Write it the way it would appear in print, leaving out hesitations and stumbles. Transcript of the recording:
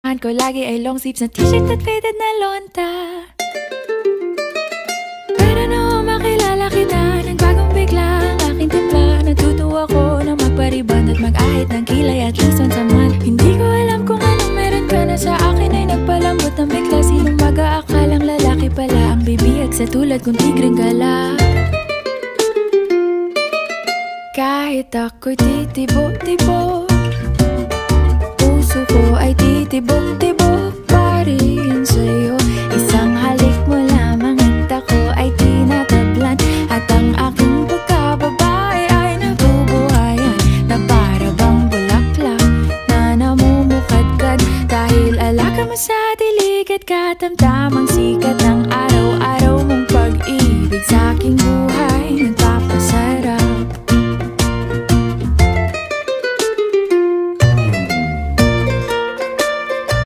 Ko lagi ay long sleeves na t-shirt at faded na lonta. Pero noong makilala kita, nagbagong bigla ang aking timpla. Natutuwa ko na magpariban at mag-ahit ng kilay at least once a month. Hindi ko alam kung anong meron ka na sa akin ay nagpalambot ng bigla. Sinong mag-aakalang lalaki pala ang bibihag sa tulad kong tigreng gala. Kahit ako'y titibo-tibo, puso ko ay titibok-tibok pa rin sa'yo. Isang halik mo lamang at ako ay tinatablan, at ang aking pagkababae ay nabubuhayan na para bang bulaklak na namumukadkad. Dahil alaga mo sa dilig at katamtamang sikat ng araw-araw mong pag-ibig sa aking buhay.